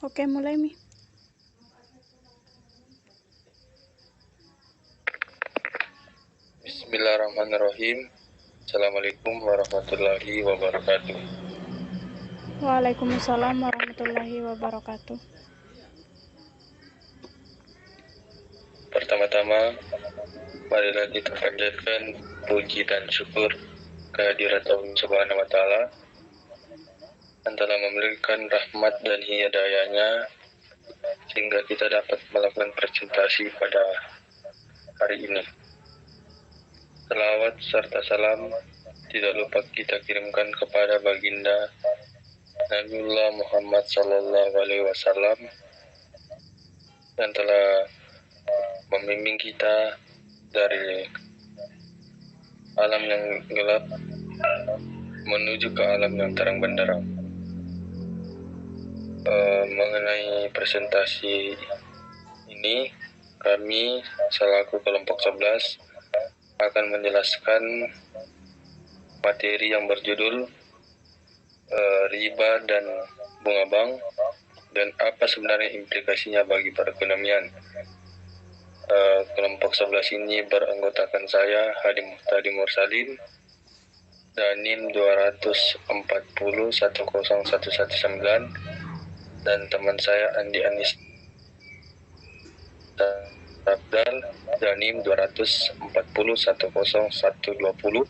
Oke, mulai Mi. Bismillahirrahmanirrahim. Assalamualaikum warahmatullahi wabarakatuh. Waalaikumsalam warahmatullahi wabarakatuh. Pertama-tama, marilah kita panjatkan puji dan syukur kehadirat Allah Subhanahu wa Ta'ala yang telah memberikan rahmat dan hidayahnya sehingga kita dapat melakukan presentasi pada hari ini. Selawat serta salam tidak lupa kita kirimkan kepada baginda Nabiullah Muhammad Sallallahu Alaihi Wasallam yang telah membimbing kita dari alam yang gelap menuju ke alam yang terang benderang. Mengenai presentasi ini, kami selaku kelompok 11 akan menjelaskan materi yang berjudul riba dan bunga bank dan apa sebenarnya implikasinya bagi perekonomian. Kelompok 11 ini beranggotakan saya, Hadi Muhtadi Mursalin, Danim 240101119, dan teman saya Andi Anis Abdal, Danim 240101120,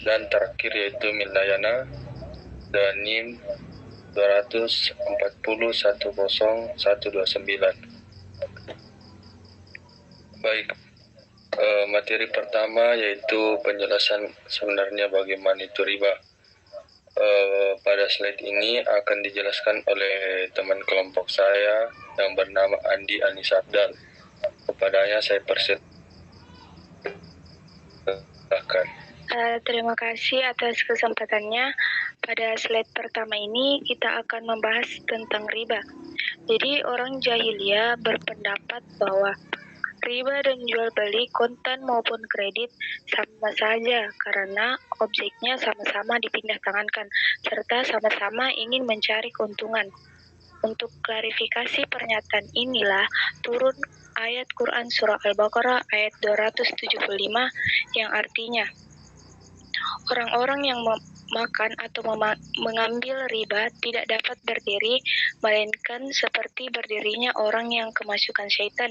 dan terakhir yaitu Milayana, Danim 240101129. Baik, materi pertama yaitu penjelasan sebenarnya bagaimana itu riba. Pada slide ini akan dijelaskan oleh teman kelompok saya yang bernama Andi Anis Abdal. Kepadanya saya persilahkan. Terima kasih atas kesempatannya. Pada slide pertama ini kita akan membahas tentang riba. Jadi orang jahiliyah berpendapat bahwa riba dan jual beli kontan maupun kredit sama saja karena objeknya sama-sama dipindah tangankan serta sama-sama ingin mencari keuntungan. Untuk klarifikasi pernyataan inilah turun ayat Quran surah Al-Baqarah ayat 275 yang artinya orang-orang yang makan atau mengambil riba tidak dapat berdiri, melainkan seperti berdirinya orang yang kemasukan syaitan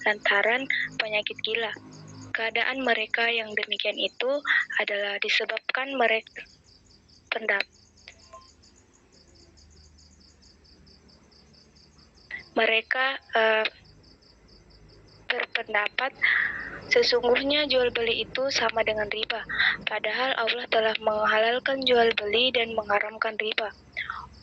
lantaran penyakit gila. Keadaan mereka yang demikian itu adalah disebabkan mereka berpendapat sesungguhnya jual beli itu sama dengan riba, padahal Allah telah menghalalkan jual beli dan mengharamkan riba.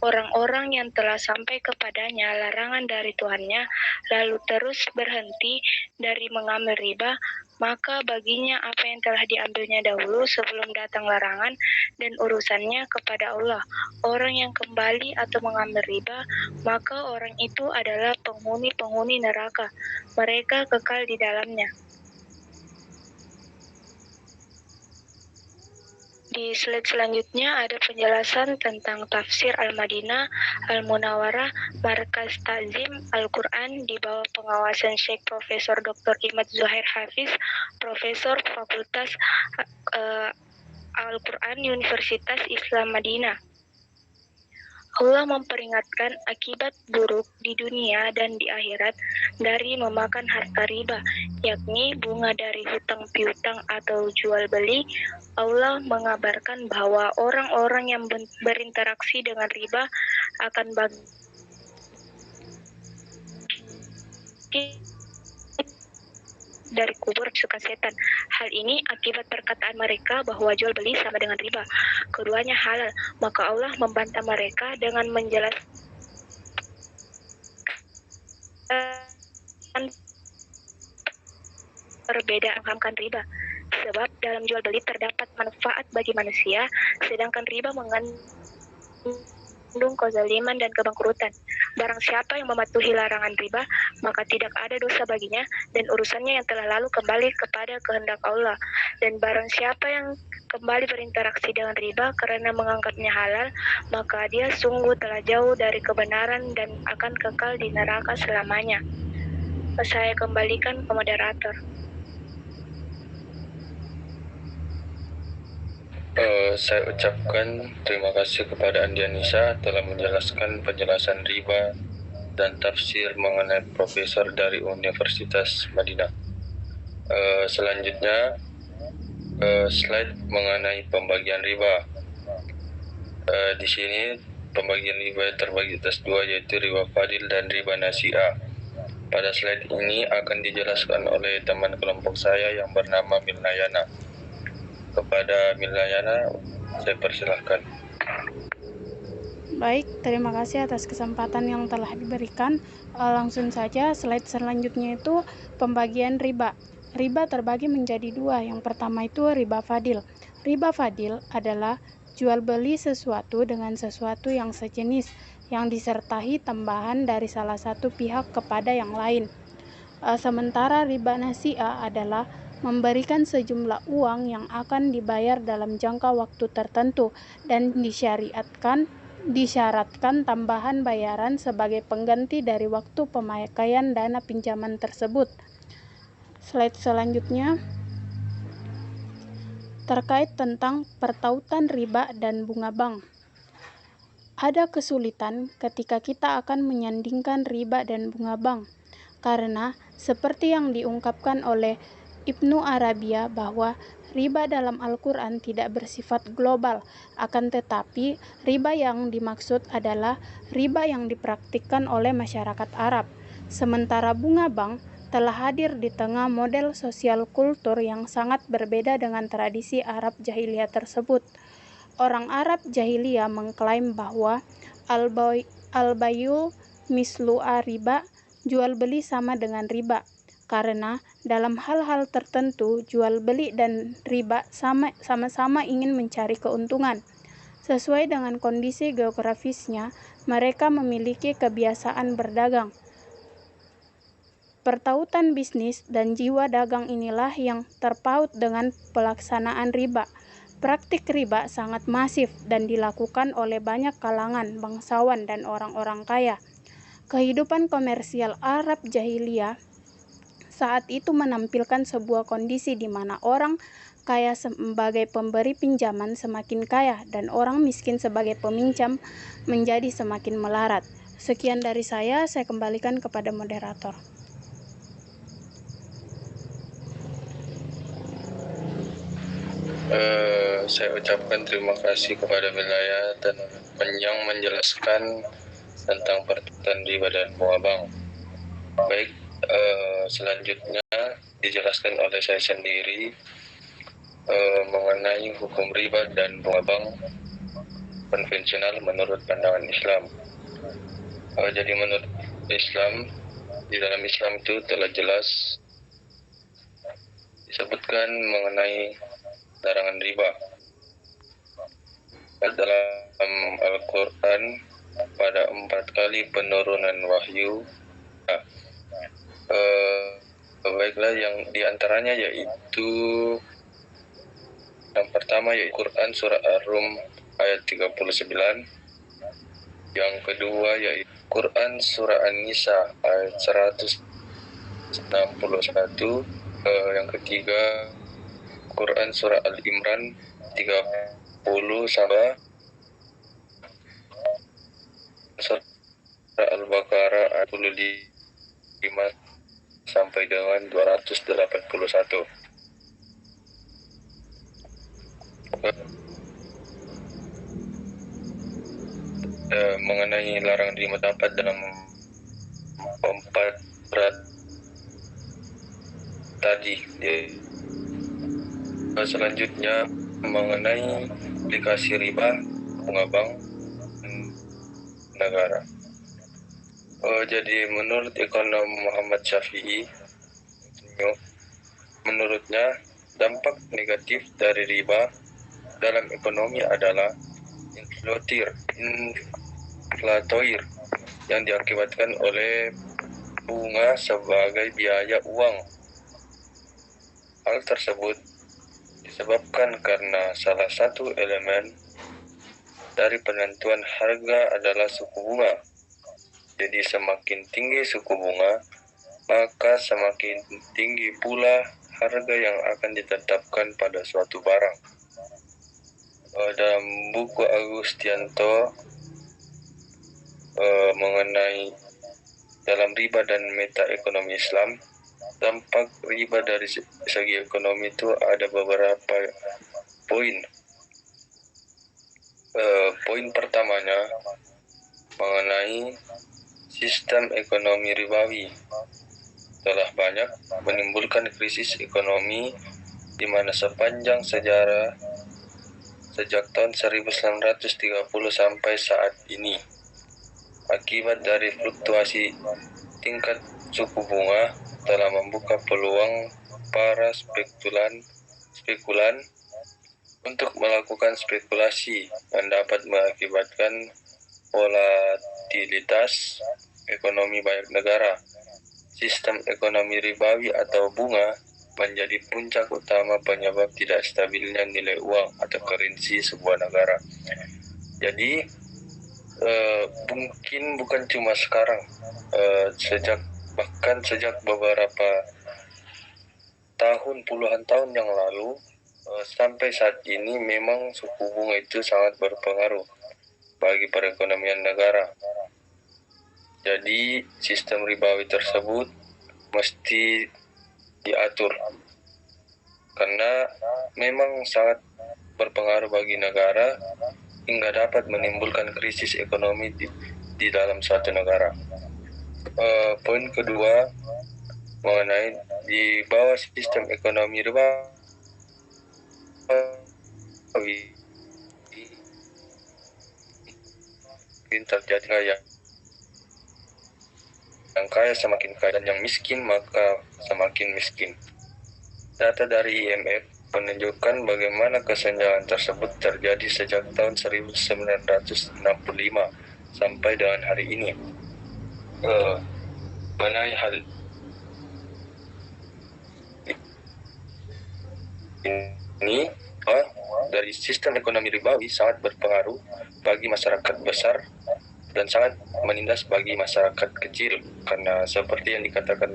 Orang-orang yang telah sampai kepadanya larangan dari Tuhannya, lalu terus berhenti dari mengambil riba, maka baginya apa yang telah diambilnya dahulu sebelum datang larangan dan urusannya kepada Allah. Orang yang kembali atau mengambil riba, maka orang itu adalah penghuni-penghuni neraka. Mereka kekal di dalamnya. Di slide selanjutnya ada penjelasan tentang tafsir Al-Madinah, Al-Munawwarah, Markaz Ta'zim Al-Quran di bawah pengawasan Syekh Profesor Dr. Imad Zuhair Hafiz, Profesor Fakultas Al-Quran Universitas Islam Madinah. Allah memperingatkan akibat buruk di dunia dan di akhirat dari memakan harta riba, yakni bunga dari hutang piutang atau jual beli. Allah mengabarkan bahwa orang-orang yang berinteraksi dengan riba akan bagi dari kubur suka setan. Hal ini akibat perkataan mereka bahwa jual beli sama dengan riba. Keduanya halal, maka Allah membantah mereka dengan menjelaskan perbedaan mengharamkan riba. Sebab dalam jual beli terdapat manfaat bagi manusia, sedangkan riba mengandung mengandung kezaliman dan kebangkrutan. Barang siapa yang mematuhi larangan riba, maka tidak ada dosa baginya, dan urusannya yang telah lalu kembali kepada kehendak Allah. Dan barang siapa yang kembali berinteraksi dengan riba karena menganggapnya halal, maka dia sungguh telah jauh dari kebenaran dan akan kekal di neraka selamanya. Saya kembalikan ke moderator. Saya ucapkan terima kasih kepada Andianisa telah menjelaskan penjelasan riba dan tafsir mengenai profesor dari Universitas Madinah. Selanjutnya, slide mengenai pembagian riba. Di sini pembagian riba terbagi atas dua, yaitu riba fadil dan riba nasi'ah. Pada slide ini akan dijelaskan oleh teman kelompok saya yang bernama Milnayana. Kepada Milnayana, saya persilahkan. Baik, terima kasih atas kesempatan yang telah diberikan. Langsung saja, slide selanjutnya itu pembagian riba. Riba terbagi menjadi dua. Yang pertama itu riba fadil. Riba fadil adalah jual beli sesuatu dengan sesuatu yang sejenis, yang disertai tambahan dari salah satu pihak kepada yang lain. Sementara riba nasi'ah adalah memberikan sejumlah uang yang akan dibayar dalam jangka waktu tertentu dan disyaratkan tambahan bayaran sebagai pengganti dari waktu pemakaian dana pinjaman tersebut. Slide selanjutnya terkait tentang pertautan riba dan bunga bank. Ada kesulitan ketika kita akan menyandingkan riba dan bunga bank, karena seperti yang diungkapkan oleh Ibnu Arabiyah bahwa riba dalam Al-Quran tidak bersifat global, akan tetapi riba yang dimaksud adalah riba yang dipraktikkan oleh masyarakat Arab. Sementara bunga bank telah hadir di tengah model sosial kultur yang sangat berbeda dengan tradisi Arab jahiliyah tersebut. Orang Arab jahiliyah mengklaim bahwa al-bayu mislu riba, jual beli sama dengan riba, karena dalam hal-hal tertentu jual beli dan riba sama-sama ingin mencari keuntungan. Sesuai dengan kondisi geografisnya, mereka memiliki kebiasaan berdagang. Pertautan bisnis dan jiwa dagang inilah yang terpaut dengan pelaksanaan riba. Praktik riba sangat masif dan dilakukan oleh banyak kalangan bangsawan dan orang-orang kaya. Kehidupan komersial Arab jahiliyah saat itu menampilkan sebuah kondisi di mana orang kaya sebagai pemberi pinjaman semakin kaya dan orang miskin sebagai peminjam menjadi semakin melarat. Sekian dari saya kembalikan kepada moderator. Saya ucapkan terima kasih kepada wilayah dan yang menjelaskan tentang pertautan riba dan bunga bank. Baik, selanjutnya dijelaskan oleh saya sendiri mengenai hukum riba dan bunga bank konvensional menurut pandangan Islam. Jadi menurut Islam, di dalam Islam itu telah jelas disebutkan mengenai larangan riba. Dalam Al-Quran pada 4 kali penurunan wahyu, baiklah yang diantaranya yaitu yang pertama yaitu Quran surah Ar-Rum ayat 39, yang kedua yaitu Quran surah An-Nisa ayat 161, yang ketiga Quran surah Al-Imran 30 sampai surah Al-Baqarah ayat 25 sampai dengan 281. Mengenai larangan riba terdapat dalam 4 berat tadi. Selanjutnya mengenai aplikasi riba bunga bank negara. Jadi menurut ekonom Muhammad Syafi'i, menurutnya dampak negatif dari riba dalam ekonomi adalah inflatoir yang diakibatkan oleh bunga sebagai biaya uang. Hal tersebut disebabkan karena salah satu elemen dari penentuan harga adalah suku bunga. Jadi semakin tinggi suku bunga, maka semakin tinggi pula harga yang akan ditetapkan pada suatu barang. Dalam buku Agustianto mengenai dalam riba dan meta ekonomi Islam, dampak riba dari segi ekonomi itu ada beberapa poin. Poin pertamanya mengenai sistem ekonomi ribawi telah banyak menimbulkan krisis ekonomi di mana sepanjang sejarah sejak tahun 1930 sampai saat ini, akibat dari fluktuasi tingkat suku bunga telah membuka peluang para spekulan untuk melakukan spekulasi yang dapat mengakibatkan volatilitas ekonomi banyak negara. Sistem ekonomi ribawi atau bunga menjadi puncak utama penyebab tidak stabilnya nilai uang atau currency sebuah negara. Jadi mungkin bukan cuma sekarang, sejak beberapa tahun, puluhan tahun yang lalu sampai saat ini memang suku bunga itu sangat berpengaruh bagi perekonomian negara. Jadi sistem ribawi tersebut mesti diatur karena memang sangat berpengaruh bagi negara hingga dapat menimbulkan krisis ekonomi di dalam suatu negara. Poin kedua mengenai di bawah sistem ekonomi ribawi terjadi yang kaya semakin kaya dan yang miskin maka semakin miskin. Data dari IMF menunjukkan bagaimana kesenjangan tersebut terjadi sejak tahun 1965 sampai dengan hari ini. Mengenai hal ini, dari sistem ekonomi ribawi sangat berpengaruh bagi masyarakat besar dan sangat menindas bagi masyarakat kecil, karena seperti yang dikatakan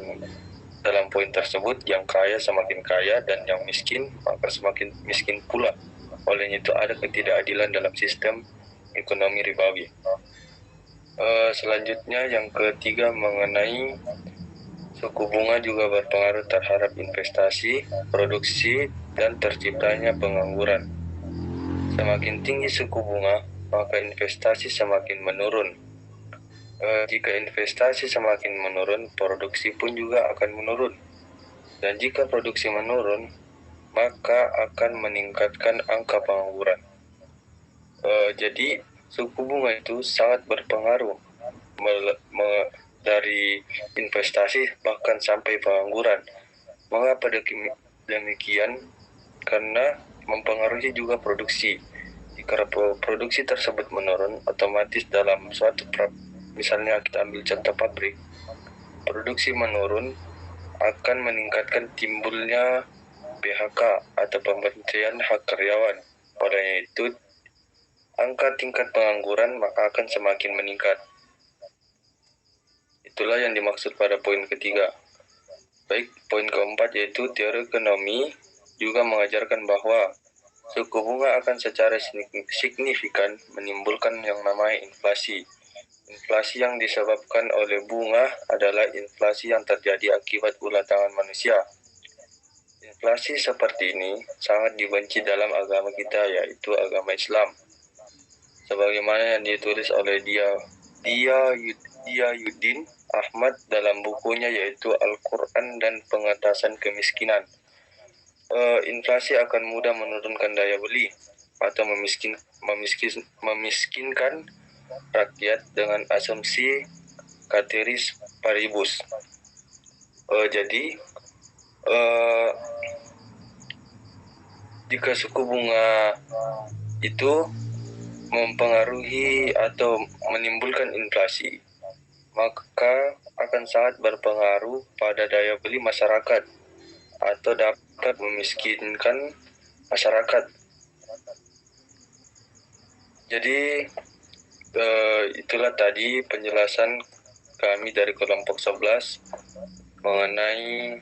dalam poin tersebut, yang kaya semakin kaya dan yang miskin maka semakin miskin pula. Olehnya itu ada ketidakadilan dalam sistem ekonomi ribawi. Selanjutnya yang ketiga mengenai suku bunga juga berpengaruh terhadap investasi, produksi, dan terciptanya pengangguran. Semakin tinggi suku bunga, maka investasi semakin menurun. Jika investasi semakin menurun, produksi pun juga akan menurun. Dan jika produksi menurun, maka akan meningkatkan angka pengangguran. Jadi, suku bunga itu sangat berpengaruh dari investasi bahkan sampai pengangguran. Mengapa demikian? Karena mempengaruhi juga produksi. Jika produksi tersebut menurun, otomatis dalam suatu misalnya kita ambil contoh pabrik, produksi menurun akan meningkatkan timbulnya PHK atau pemberhentian hak karyawan. Oleh itu, angka tingkat pengangguran maka akan semakin meningkat. Itulah yang dimaksud pada poin ketiga. Baik, poin keempat yaitu teori ekonomi juga mengajarkan bahwa suku bunga akan secara signifikan menimbulkan yang namanya inflasi. Inflasi yang disebabkan oleh bunga adalah inflasi yang terjadi akibat ulah tangan manusia. Inflasi seperti ini sangat dibenci dalam agama kita, yaitu agama Islam. Sebagaimana yang ditulis oleh Diyauddin Ahmad dalam bukunya yaitu Al-Quran dan Pengentasan Kemiskinan. Inflasi akan mudah menurunkan daya beli atau memiskinkan rakyat dengan asumsi ceteris paribus. Jadi jika suku bunga itu mempengaruhi atau menimbulkan inflasi, maka akan sangat berpengaruh pada daya beli masyarakat atau dapat memiskinkan masyarakat. Jadi itulah tadi penjelasan kami dari kelompok 11 mengenai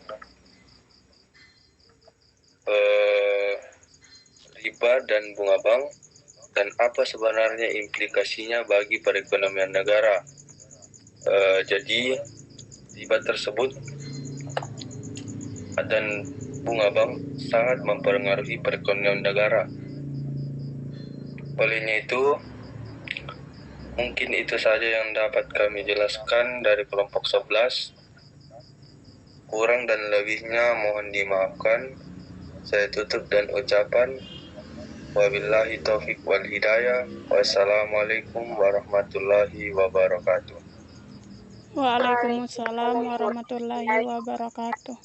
riba dan bunga bank dan apa sebenarnya implikasinya bagi perekonomian negara. Jadi riba tersebut dan bunga bank sangat mempengaruhi perekonomian negara. Olehnya itu, mungkin itu saja yang dapat kami jelaskan dari kelompok 11. Kurang dan lebihnya mohon dimaafkan. Saya tutup dan ucapan wabillahi taufiq wal hidayah. Wassalamualaikum warahmatullahi wabarakatuh. Waalaikumsalam warahmatullahi wabarakatuh.